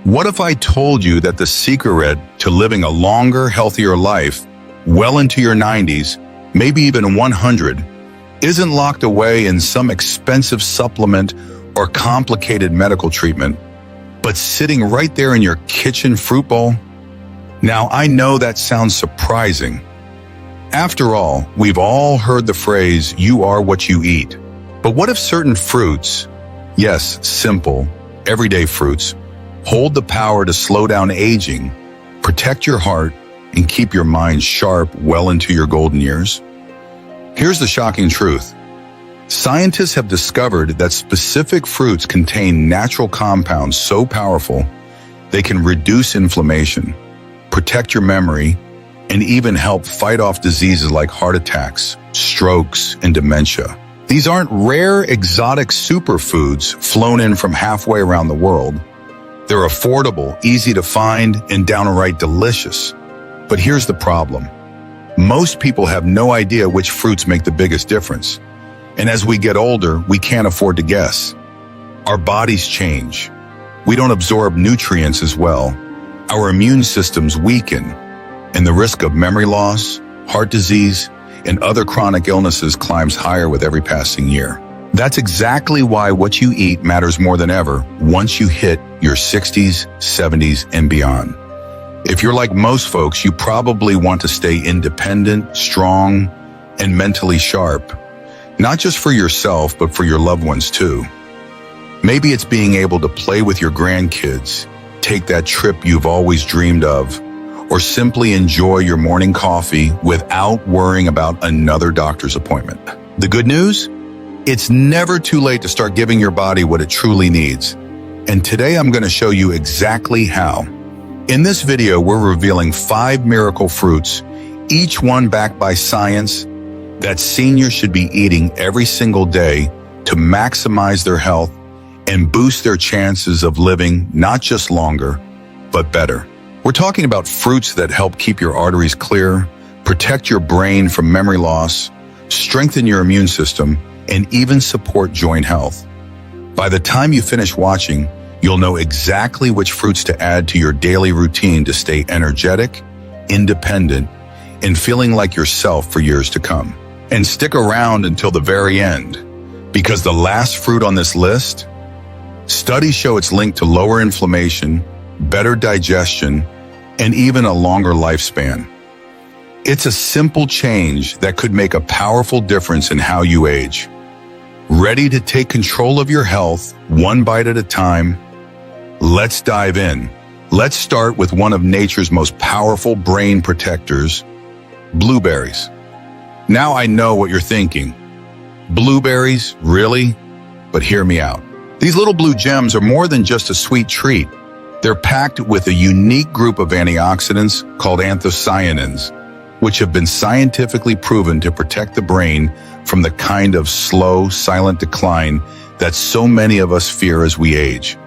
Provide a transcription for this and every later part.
What if I told you that the secret to living a longer, healthier life, well into your 90s, maybe even 100, isn't locked away in some expensive supplement or complicated medical treatment, but sitting right there in your kitchen fruit bowl? Now, I know that sounds surprising. After all, we've all heard the phrase, "you are what you eat." But what if certain fruits, yes, simple, everyday fruits, hold the power to slow down aging, protect your heart, and keep your mind sharp well into your golden years? Here's the shocking truth. Scientists have discovered that specific fruits contain natural compounds so powerful they can reduce inflammation, protect your memory, and even help fight off diseases like heart attacks, strokes, and dementia. These aren't rare, exotic superfoods flown in from halfway around the world. They're affordable, easy to find, and downright delicious. But here's the problem. Most people have no idea which fruits make the biggest difference. And as we get older, we can't afford to guess. Our bodies change. We don't absorb nutrients as well. Our immune systems weaken, and the risk of memory loss, heart disease, and other chronic illnesses climbs higher with every passing year. That's exactly why what you eat matters more than ever once you hit your 60s, 70s, and beyond. If you're like most folks, you probably want to stay independent, strong, and mentally sharp, not just for yourself, but for your loved ones too. Maybe it's being able to play with your grandkids, take that trip you've always dreamed of, or simply enjoy your morning coffee without worrying about another doctor's appointment. The good news? It's never too late to start giving your body what it truly needs. And today I'm going to show you exactly how. In this video, we're revealing 5 miracle fruits, each one backed by science, that seniors should be eating every single day to maximize their health and boost their chances of living not just longer, but better. We're talking about fruits that help keep your arteries clear, protect your brain from memory loss, strengthen your immune system, and even support joint health. By the time you finish watching, you'll know exactly which fruits to add to your daily routine to stay energetic, independent, and feeling like yourself for years to come. And stick around until the very end, because the last fruit on this list, studies show it's linked to lower inflammation, better digestion, and even a longer lifespan. It's a simple change that could make a powerful difference in how you age. Ready to take control of your health, one bite at a time? Let's dive in. Let's start with one of nature's most powerful brain protectors, blueberries. Now I know what you're thinking. Blueberries, really? But hear me out. These little blue gems are more than just a sweet treat. They're packed with a unique group of antioxidants called anthocyanins, which have been scientifically proven to protect the brain from the kind of slow, silent decline that so many of us fear as we age.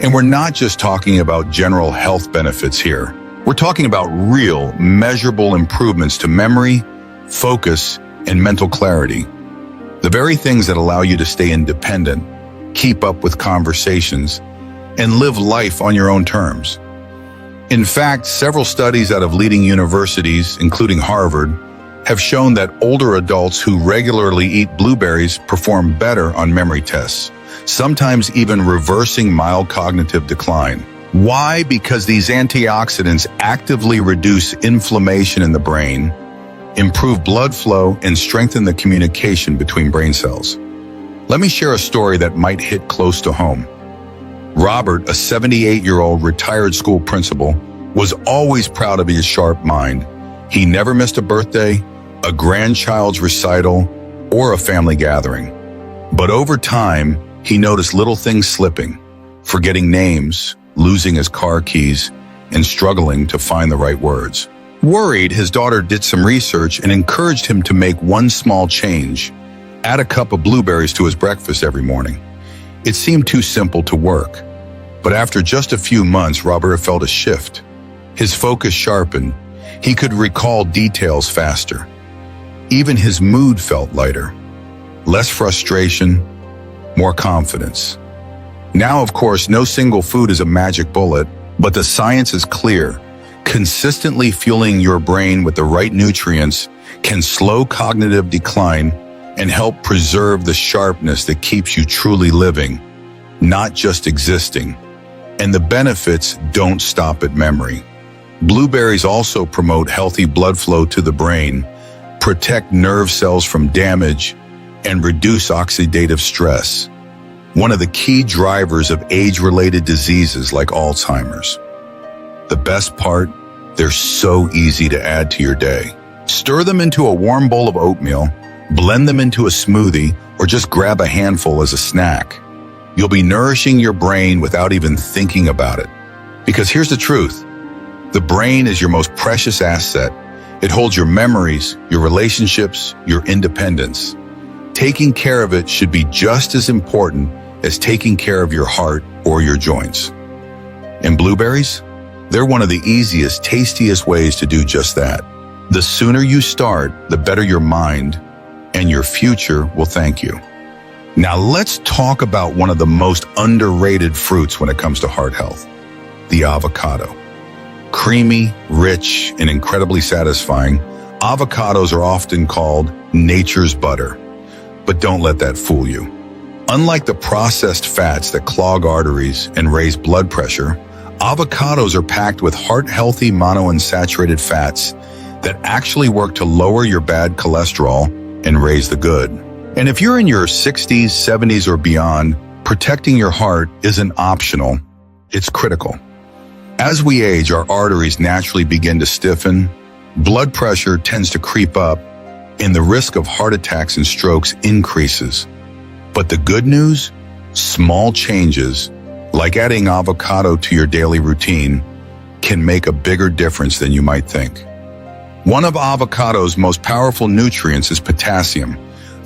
And we're not just talking about general health benefits here. We're talking about real, measurable improvements to memory, focus, and mental clarity. The very things that allow you to stay independent, keep up with conversations, and live life on your own terms. In fact, several studies out of leading universities, including Harvard, have shown that older adults who regularly eat blueberries perform better on memory tests, sometimes even reversing mild cognitive decline. Why? Because these antioxidants actively reduce inflammation in the brain, improve blood flow, and strengthen the communication between brain cells. Let me share a story that might hit close to home. Robert, a 78-year-old retired school principal, was always proud of his sharp mind. He never missed a birthday, a grandchild's recital, or a family gathering. But over time, he noticed little things slipping, forgetting names, losing his car keys, and struggling to find the right words. Worried, his daughter did some research and encouraged him to make one small change: add a cup of blueberries to his breakfast every morning. It seemed too simple to work, but after just a few months, Robert felt a shift. His focus sharpened. He could recall details faster. Even his mood felt lighter. Less frustration, more confidence. Now, of course, no single food is a magic bullet, But the science is clear. Consistently fueling your brain with the right nutrients can slow cognitive decline and help preserve the sharpness that keeps you truly living, not just existing. And the benefits don't stop at memory. Blueberries also promote healthy blood flow to the brain, protect nerve cells from damage, and reduce oxidative stress, one of the key drivers of age-related diseases like Alzheimer's. The best part, they're so easy to add to your day. Stir them into a warm bowl of oatmeal, blend them into a smoothie, or just grab a handful as a snack. You'll be nourishing your brain without even thinking about it. Because here's the truth. The brain is your most precious asset. It holds your memories, your relationships, your independence. Taking care of it should be just as important as taking care of your heart or your joints. And blueberries? They're one of the easiest, tastiest ways to do just that. The sooner you start, the better your mind and your future will thank you. Now let's talk about one of the most underrated fruits when it comes to heart health, the avocado. Creamy, rich, and incredibly satisfying, avocados are often called nature's butter. But don't let that fool you. Unlike the processed fats that clog arteries and raise blood pressure, avocados are packed with heart-healthy monounsaturated fats that actually work to lower your bad cholesterol and raise the good. And if you're in your 60s, 70s, or beyond, protecting your heart isn't optional, it's critical. As we age, our arteries naturally begin to stiffen, blood pressure tends to creep up, and the risk of heart attacks and strokes increases. But the good news? Small changes, like adding avocado to your daily routine, can make a bigger difference than you might think. One of avocado's most powerful nutrients is potassium,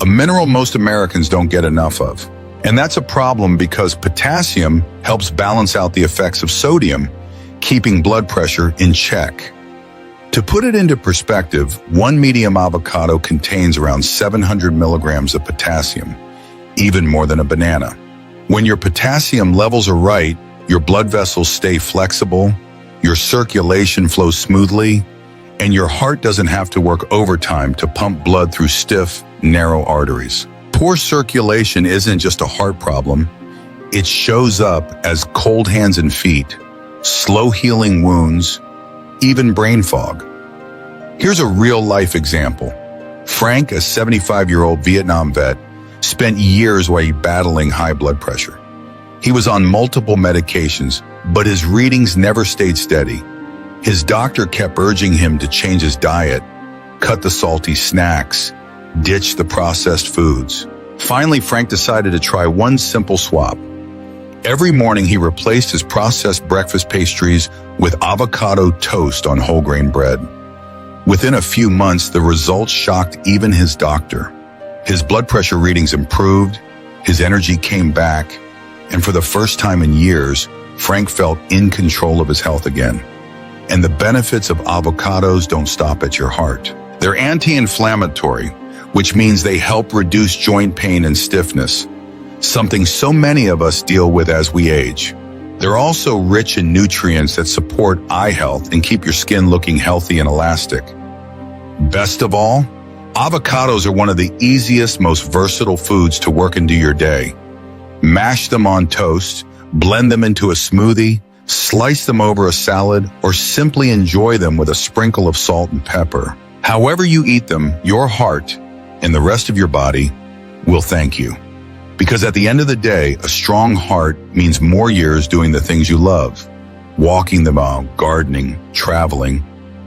a mineral most Americans don't get enough of. And that's a problem because potassium helps balance out the effects of sodium, keeping blood pressure in check. To put it into perspective, one medium avocado contains around 700 milligrams of potassium, even more than a banana. When your potassium levels are right, your blood vessels stay flexible, your circulation flows smoothly, and your heart doesn't have to work overtime to pump blood through stiff, narrow arteries. Poor circulation isn't just a heart problem. It shows up as cold hands and feet, slow healing wounds, even brain fog. Here's a real-life example. Frank, a 75-year-old Vietnam vet, spent years while battling high blood pressure. He was on multiple medications, but his readings never stayed steady. His doctor kept urging him to change his diet, cut the salty snacks, ditch the processed foods. Finally, Frank decided to try one simple swap. Every morning, he replaced his processed breakfast pastries with avocado toast on whole grain bread. Within a few months, the results shocked even his doctor. His blood pressure readings improved, his energy came back, and for the first time in years, Frank felt in control of his health again. And the benefits of avocados don't stop at your heart. They're anti-inflammatory, which means they help reduce joint pain and stiffness, something so many of us deal with as we age. They're also rich in nutrients that support eye health and keep your skin looking healthy and elastic. Best of all, avocados are one of the easiest, most versatile foods to work into your day. Mash them on toast, blend them into a smoothie, slice them over a salad, or simply enjoy them with a sprinkle of salt and pepper. However you eat them, your heart and the rest of your body will thank you. Because at the end of the day, a strong heart means more years doing the things you love. Walking the dog, gardening, traveling,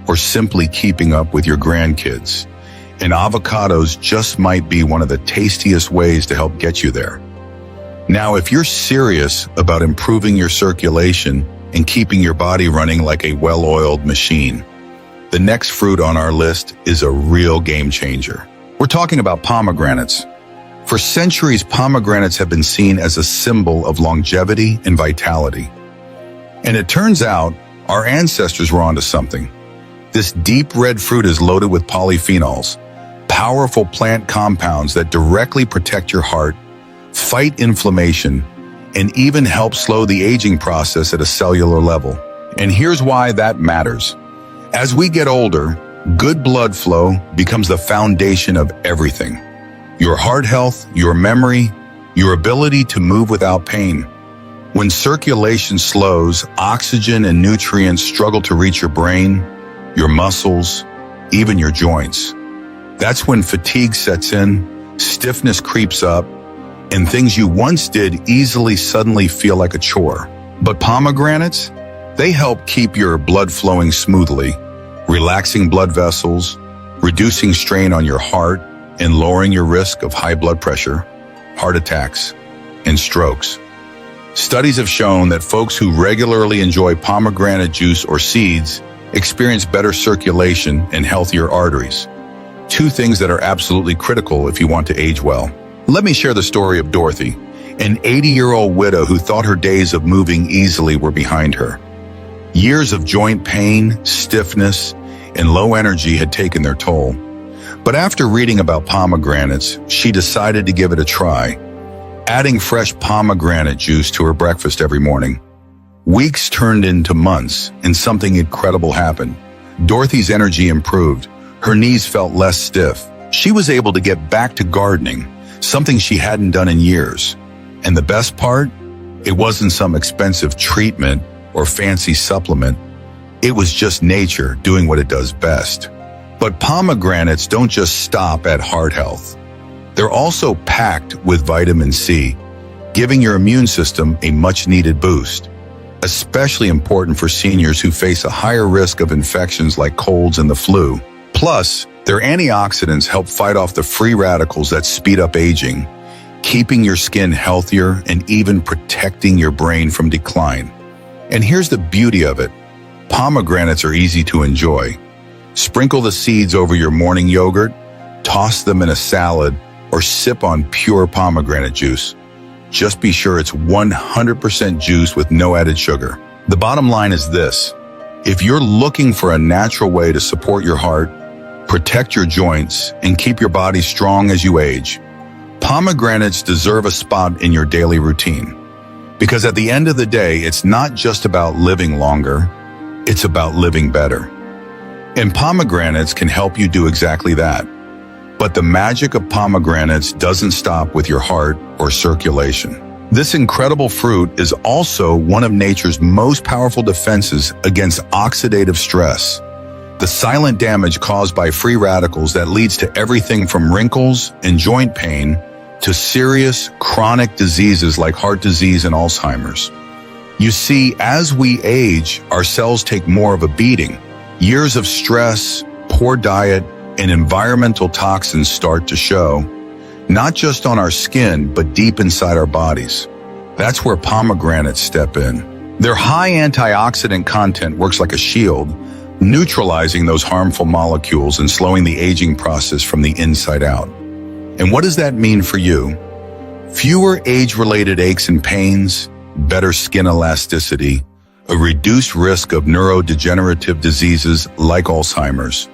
or simply keeping up with your grandkids. And avocados just might be one of the tastiest ways to help get you there. Now, if you're serious about improving your circulation and keeping your body running like a well-oiled machine, the next fruit on our list is a real game changer. We're talking about pomegranates. For centuries, pomegranates have been seen as a symbol of longevity and vitality. And it turns out our ancestors were onto something. This deep red fruit is loaded with polyphenols, powerful plant compounds that directly protect your heart, fight inflammation, and even help slow the aging process at a cellular level. And here's why that matters. As we get older, good blood flow becomes the foundation of everything. Your heart health, your memory, your ability to move without pain. When circulation slows, oxygen and nutrients struggle to reach your brain, your muscles, even your joints. That's when fatigue sets in, stiffness creeps up, and things you once did easily suddenly feel like a chore. But pomegranates, they help keep your blood flowing smoothly, relaxing blood vessels, reducing strain on your heart, and lowering your risk of high blood pressure, heart attacks, and strokes. Studies have shown that folks who regularly enjoy pomegranate juice or seeds experience better circulation and healthier arteries. Two things that are absolutely critical if you want to age well. Let me share the story of Dorothy, an 80-year-old widow who thought her days of moving easily were behind her. Years of joint pain, stiffness, and low energy had taken their toll. But after reading about pomegranates, she decided to give it a try, adding fresh pomegranate juice to her breakfast every morning. Weeks turned into months, and something incredible happened. Dorothy's energy improved. Her knees felt less stiff. She was able to get back to gardening, something she hadn't done in years. And the best part? It wasn't some expensive treatment or fancy supplement. It was just nature doing what it does best. But pomegranates don't just stop at heart health. They're also packed with vitamin C, giving your immune system a much-needed boost. Especially important for seniors who face a higher risk of infections like colds and the flu. Plus, their antioxidants help fight off the free radicals that speed up aging, keeping your skin healthier and even protecting your brain from decline. And here's the beauty of it. Pomegranates are easy to enjoy. Sprinkle the seeds over your morning yogurt, toss them in a salad, or sip on pure pomegranate juice. Just be sure it's 100% juice with no added sugar. The bottom line is this. If you're looking for a natural way to support your heart, protect your joints, and keep your body strong as you age, pomegranates deserve a spot in your daily routine. Because at the end of the day, it's not just about living longer, it's about living better. And pomegranates can help you do exactly that. But the magic of pomegranates doesn't stop with your heart or circulation. This incredible fruit is also one of nature's most powerful defenses against oxidative stress, the silent damage caused by free radicals that leads to everything from wrinkles and joint pain to serious chronic diseases like heart disease and Alzheimer's. You see, as we age, our cells take more of a beating. Years of stress, poor diet, and environmental toxins start to show, not just on our skin, but deep inside our bodies. That's where pomegranates step in. Their high antioxidant content works like a shield, neutralizing those harmful molecules and slowing the aging process from the inside out. And what does that mean for you? Fewer age-related aches and pains, better skin elasticity, a reduced risk of neurodegenerative diseases like Alzheimer's.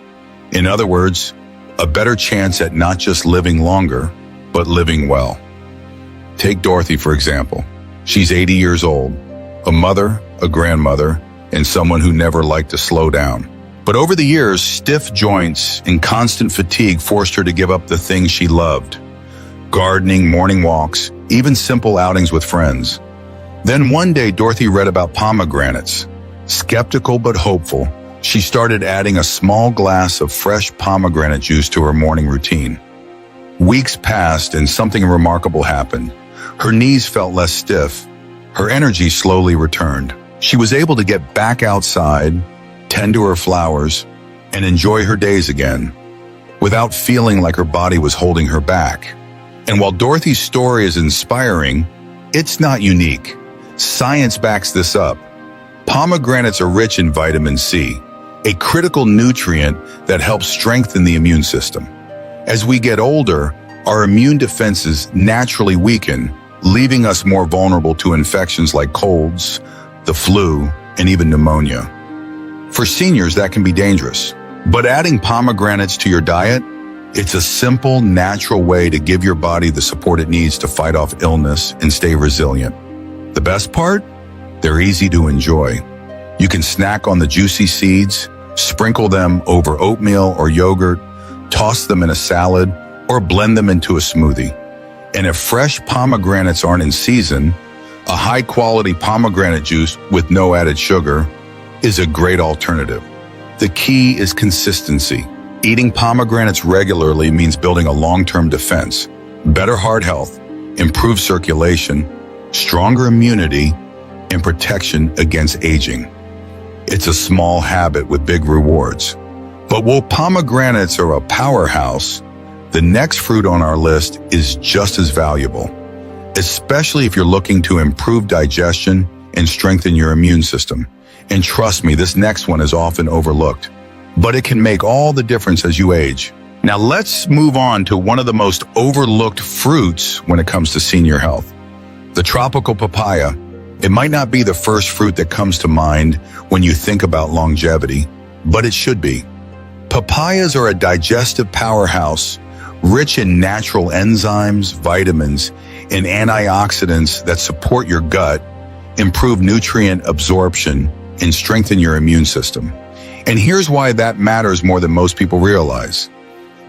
In other words, a better chance at not just living longer, but living well. Take Dorothy, for example. She's 80 years old, a mother, a grandmother, and someone who never liked to slow down. But over the years, stiff joints and constant fatigue forced her to give up the things she loved. Gardening, morning walks, even simple outings with friends. Then one day, Dorothy read about pomegranates. Skeptical but hopeful, she started adding a small glass of fresh pomegranate juice to her morning routine. Weeks passed and something remarkable happened. Her knees felt less stiff. Her energy slowly returned. She was able to get back outside, tend to her flowers, and enjoy her days again, without feeling like her body was holding her back. And while Dorothy's story is inspiring, it's not unique. Science backs this up. Pomegranates are rich in vitamin C, a critical nutrient that helps strengthen the immune system. As we get older, our immune defenses naturally weaken, leaving us more vulnerable to infections like colds, the flu, and even pneumonia. For seniors, that can be dangerous. But adding pomegranates to your diet, it's a simple, natural way to give your body the support it needs to fight off illness and stay resilient. The best part? They're easy to enjoy. You can snack on the juicy seeds, sprinkle them over oatmeal or yogurt, toss them in a salad, or blend them into a smoothie. And if fresh pomegranates aren't in season, a high-quality pomegranate juice with no added sugar is a great alternative. The key is consistency. Eating pomegranates regularly means building a long-term defense, better heart health, improved circulation, stronger immunity, and protection against aging. It's a small habit with big rewards. But while pomegranates are a powerhouse, the next fruit on our list is just as valuable, especially if you're looking to improve digestion and strengthen your immune system. And trust me, this next one is often overlooked, but it can make all the difference as you age. Now let's move on to one of the most overlooked fruits when it comes to senior health, the tropical papaya. It might not be the first fruit that comes to mind when you think about longevity, but it should be. Papayas are a digestive powerhouse, rich in natural enzymes, vitamins, and antioxidants that support your gut, improve nutrient absorption, and strengthen your immune system. And here's why that matters more than most people realize.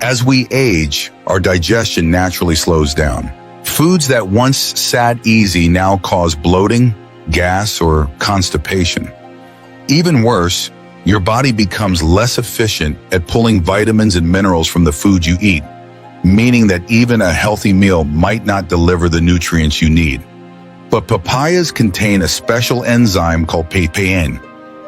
As we age, our digestion naturally slows down. Foods that once sat easy now cause bloating, gas, or constipation. Even worse, your body becomes less efficient at pulling vitamins and minerals from the food you eat, meaning that even a healthy meal might not deliver the nutrients you need. But papayas contain a special enzyme called papain,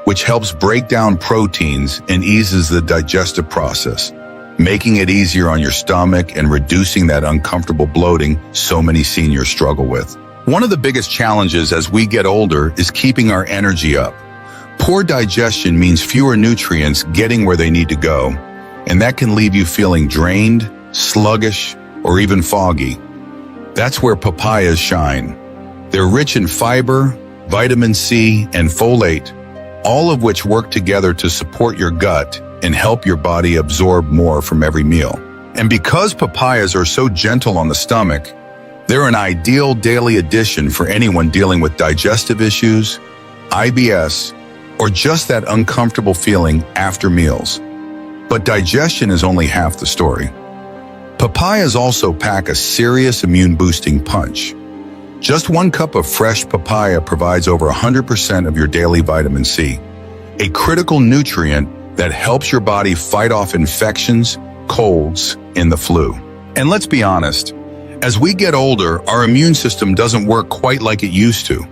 which helps break down proteins and eases the digestive process, making it easier on your stomach and reducing that uncomfortable bloating so many seniors struggle with. One of the biggest challenges as we get older is keeping our energy up. Poor digestion means fewer nutrients getting where they need to go, and that can leave you feeling drained, sluggish, or even foggy. That's where papayas shine. They're rich in fiber, vitamin C, and folate, all of which work together to support your gut and help your body absorb more from every meal. And because papayas are so gentle on the stomach, they're an ideal daily addition for anyone dealing with digestive issues, IBS, or just that uncomfortable feeling after meals. But digestion is only half the story. Papayas also pack a serious immune-boosting punch. Just 1 cup of fresh papaya provides over 100% of your daily vitamin C, a critical nutrient that helps your body fight off infections, colds, and the flu. And let's be honest, as we get older, our immune system doesn't work quite like it used to.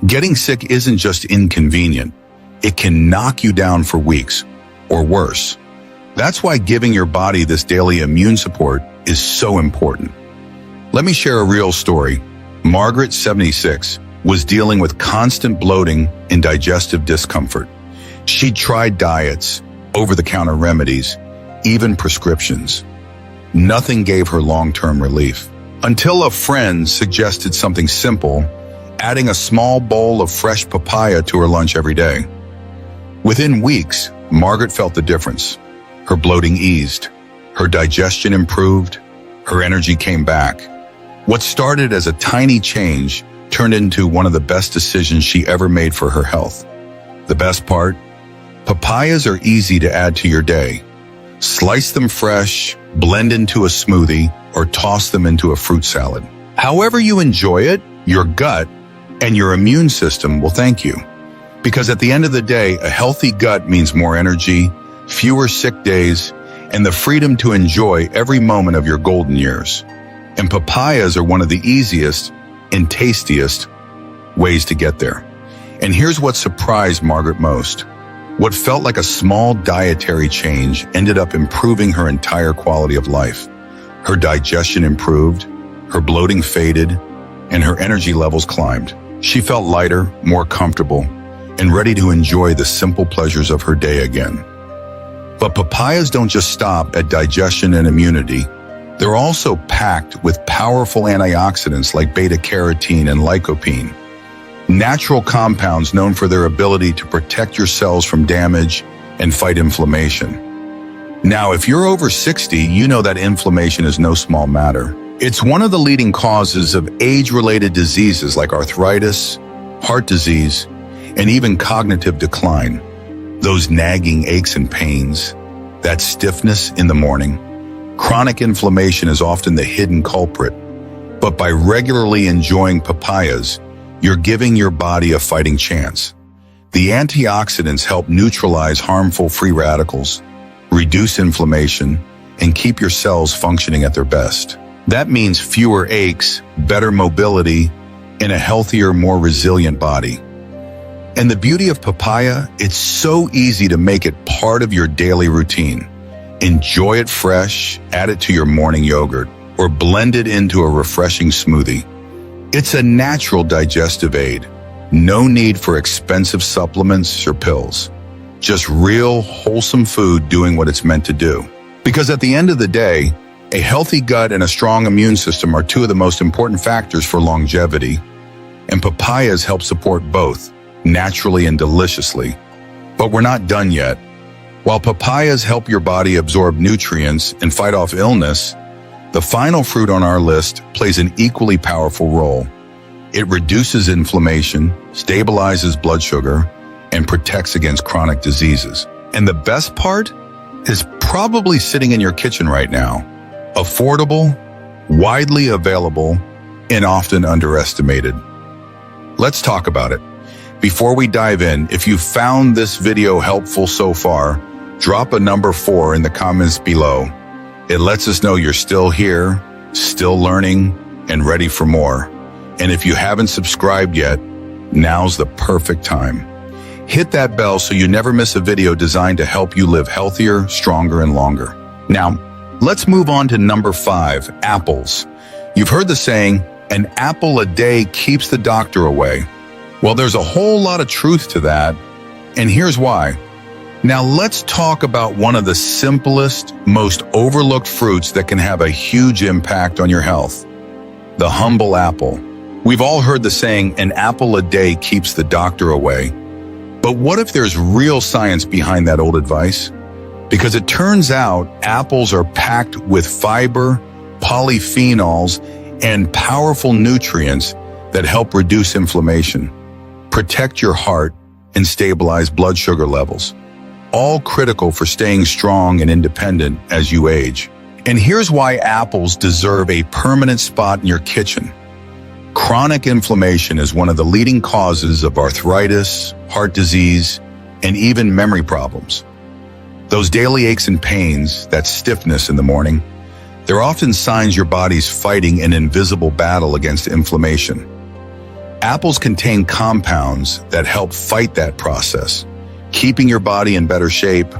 Getting sick isn't just inconvenient, it can knock you down for weeks, or worse. That's why giving your body this daily immune support is so important. Let me share a real story. Margaret, 76, was dealing with constant bloating and digestive discomfort. She tried diets, over-the-counter remedies, even prescriptions. Nothing gave her long-term relief. Until a friend suggested something simple, adding a small bowl of fresh papaya to her lunch every day. Within weeks, Margaret felt the difference. Her bloating eased, her digestion improved, her energy came back. What started as a tiny change turned into one of the best decisions she ever made for her health. The best part? Papayas are easy to add to your day. Slice them fresh, blend into a smoothie, or toss them into a fruit salad. However you enjoy it, your gut and your immune system will thank you. Because at the end of the day, a healthy gut means more energy, fewer sick days, and the freedom to enjoy every moment of your golden years. And papayas are one of the easiest and tastiest ways to get there. And here's what surprised Margaret most. What felt like a small dietary change ended up improving her entire quality of life. Her digestion improved, her bloating faded, and her energy levels climbed. She felt lighter, more comfortable, and ready to enjoy the simple pleasures of her day again. But papayas don't just stop at digestion and immunity. They're also packed with powerful antioxidants like beta-carotene and lycopene, natural compounds known for their ability to protect your cells from damage and fight inflammation. Now, if you're over 60, you know that inflammation is no small matter. It's one of the leading causes of age-related diseases like arthritis, heart disease, and even cognitive decline. Those nagging aches and pains, that stiffness in the morning. Chronic inflammation is often the hidden culprit, but by regularly enjoying papayas, you're giving your body a fighting chance. The antioxidants help neutralize harmful free radicals, reduce inflammation, and keep your cells functioning at their best. That means fewer aches, better mobility, and a healthier, more resilient body. And the beauty of papaya, it's so easy to make it part of your daily routine. Enjoy it fresh, add it to your morning yogurt, or blend it into a refreshing smoothie. It's a natural digestive aid. No need for expensive supplements or pills. Just real, wholesome food doing what it's meant to do. Because at the end of the day, a healthy gut and a strong immune system are two of the most important factors for longevity, and papayas help support both, naturally and deliciously. But we're not done yet. While papayas help your body absorb nutrients and fight off illness, the final fruit on our list plays an equally powerful role. It reduces inflammation, stabilizes blood sugar, and protects against chronic diseases. And the best part is probably sitting in your kitchen right now. Affordable, widely available, and often underestimated. Let's talk about it. Before we dive in, if you found this video helpful so far, drop a number 4 in the comments below. It lets us know you're still here, still learning, and ready for more. And if you haven't subscribed yet, now's the perfect time. Hit that bell so you never miss a video designed to help you live healthier, stronger, and longer. Now, let's move on to number 5, apples. You've heard the saying, an apple a day keeps the doctor away. Well, there's a whole lot of truth to that, and here's why. Now let's talk about one of the simplest, most overlooked fruits that can have a huge impact on your health. The humble apple. We've all heard the saying, an apple a day keeps the doctor away. But what if there's real science behind that old advice? Because it turns out apples are packed with fiber, polyphenols, and powerful nutrients that help reduce inflammation, protect your heart, and stabilize blood sugar levels. All critical for staying strong and independent as you age. And here's why apples deserve a permanent spot in your kitchen. Chronic inflammation is one of the leading causes of arthritis, heart disease, and even memory problems. Those daily aches and pains, that stiffness in the morning, they're often signs your body's fighting an invisible battle against inflammation. Apples contain compounds that help fight that process, keeping your body in better shape,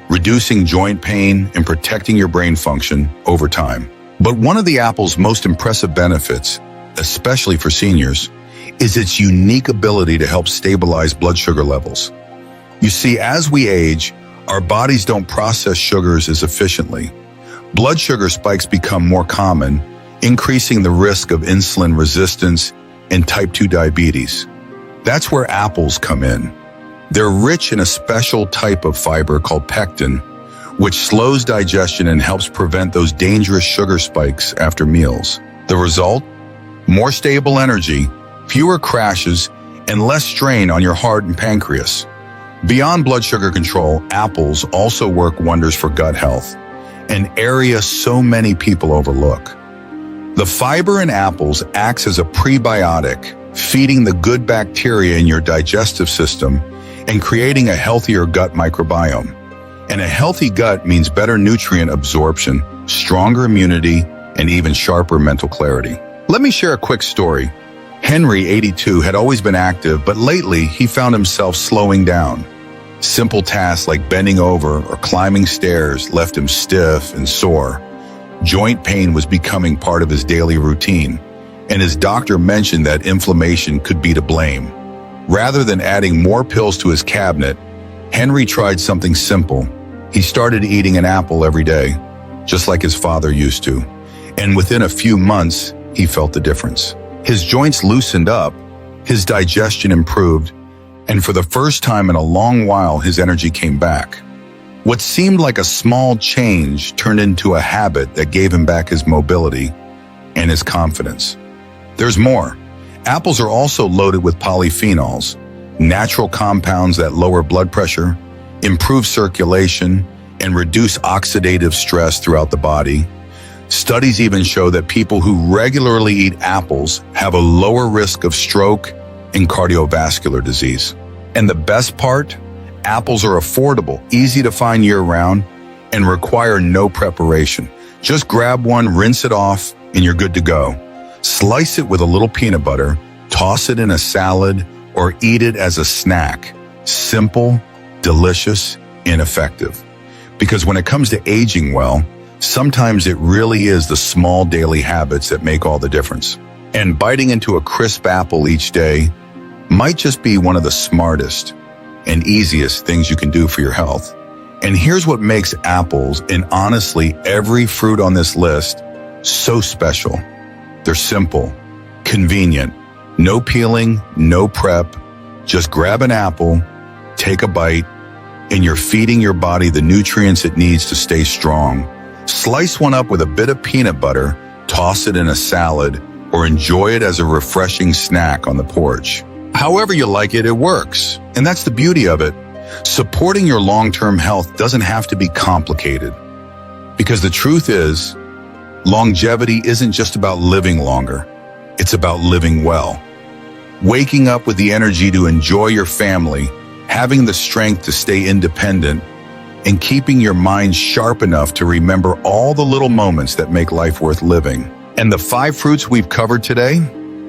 reducing joint pain, and protecting your brain function over time. But one of the apple's most impressive benefits, especially for seniors, is its unique ability to help stabilize blood sugar levels. You see, as we age, our bodies don't process sugars as efficiently. Blood sugar spikes become more common, increasing the risk of insulin resistance and type 2 diabetes. That's where apples come in. They're rich in a special type of fiber called pectin, which slows digestion and helps prevent those dangerous sugar spikes after meals. The result? More stable energy, fewer crashes, and less strain on your heart and pancreas. Beyond blood sugar control, apples also work wonders for gut health, an area so many people overlook. The fiber in apples acts as a prebiotic, feeding the good bacteria in your digestive system and creating a healthier gut microbiome. And a healthy gut means better nutrient absorption, stronger immunity, and even sharper mental clarity. Let me share a quick story. Henry, 82, had always been active, but lately he found himself slowing down. Simple tasks like bending over or climbing stairs left him stiff and sore. Joint pain was becoming part of his daily routine, and his doctor mentioned that inflammation could be to blame. Rather than adding more pills to his cabinet, Henry tried something simple. He started eating an apple every day, just like his father used to. And within a few months, he felt the difference. His joints loosened up, his digestion improved, and for the first time in a long while, his energy came back. What seemed like a small change turned into a habit that gave him back his mobility and his confidence. There's more. Apples are also loaded with polyphenols, natural compounds that lower blood pressure, improve circulation, and reduce oxidative stress throughout the body. Studies even show that people who regularly eat apples have a lower risk of stroke and cardiovascular disease. And the best part? Apples are affordable, easy to find year-round, and require no preparation. Just grab one, rinse it off, and you're good to go. Slice it with a little peanut butter, toss it in a salad, or eat it as a snack. Simple, delicious, and effective. Because when it comes to aging well, sometimes it really is the small daily habits that make all the difference. And biting into a crisp apple each day might just be one of the smartest and easiest things you can do for your health. And here's what makes apples, and honestly every fruit on this list, so special. They're simple, convenient, no peeling, no prep. Just grab an apple, take a bite, and you're feeding your body the nutrients it needs to stay strong. Slice one up with a bit of peanut butter, toss it in a salad, or enjoy it as a refreshing snack on the porch. However you like it, it works. And that's the beauty of it. Supporting your long-term health doesn't have to be complicated. Because the truth is, longevity isn't just about living longer. It's about living well. Waking up with the energy to enjoy your family, having the strength to stay independent, and keeping your mind sharp enough to remember all the little moments that make life worth living. And the 5 fruits we've covered today,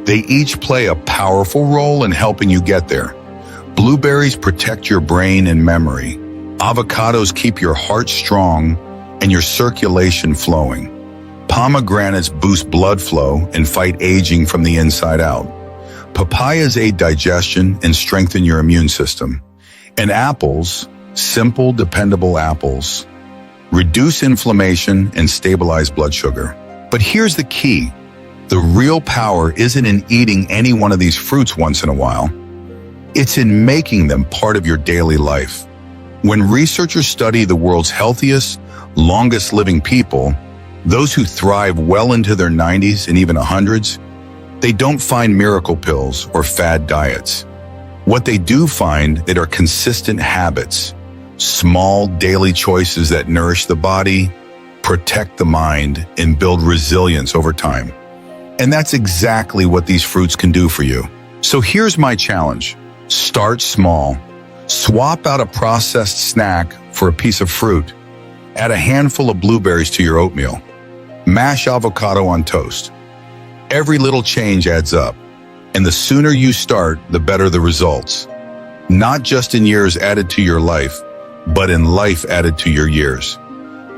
they each play a powerful role in helping you get there. Blueberries protect your brain and memory. Avocados keep your heart strong and your circulation flowing. Pomegranates boost blood flow and fight aging from the inside out. Papayas aid digestion and strengthen your immune system. And apples, simple, dependable apples, reduce inflammation and stabilize blood sugar. But here's the key. The real power isn't in eating any one of these fruits once in a while. It's in making them part of your daily life. When researchers study the world's healthiest, longest living people, those who thrive well into their 90s and even 100s, they don't find miracle pills or fad diets. What they do find that are consistent habits, small daily choices that nourish the body, protect the mind, and build resilience over time. And that's exactly what these fruits can do for you. So here's my challenge. Start small. Swap out a processed snack for a piece of fruit. Add a handful of blueberries to your oatmeal. Mash avocado on toast. Every little change adds up. And the sooner you start, the better the results. Not just in years added to your life, but in life added to your years.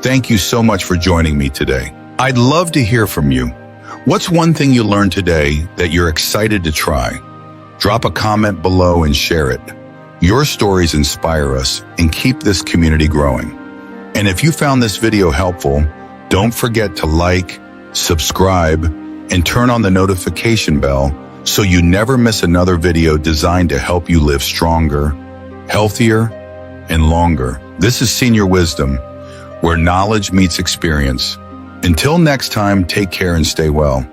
Thank you so much for joining me today. I'd love to hear from you. What's one thing you learned today that you're excited to try? Drop a comment below and share it. Your stories inspire us and keep this community growing. And if you found this video helpful, don't forget to like, subscribe, and turn on the notification bell so you never miss another video designed to help you live stronger, healthier, and longer. This is Senior Wisdom, where knowledge meets experience. Until next time, take care and stay well.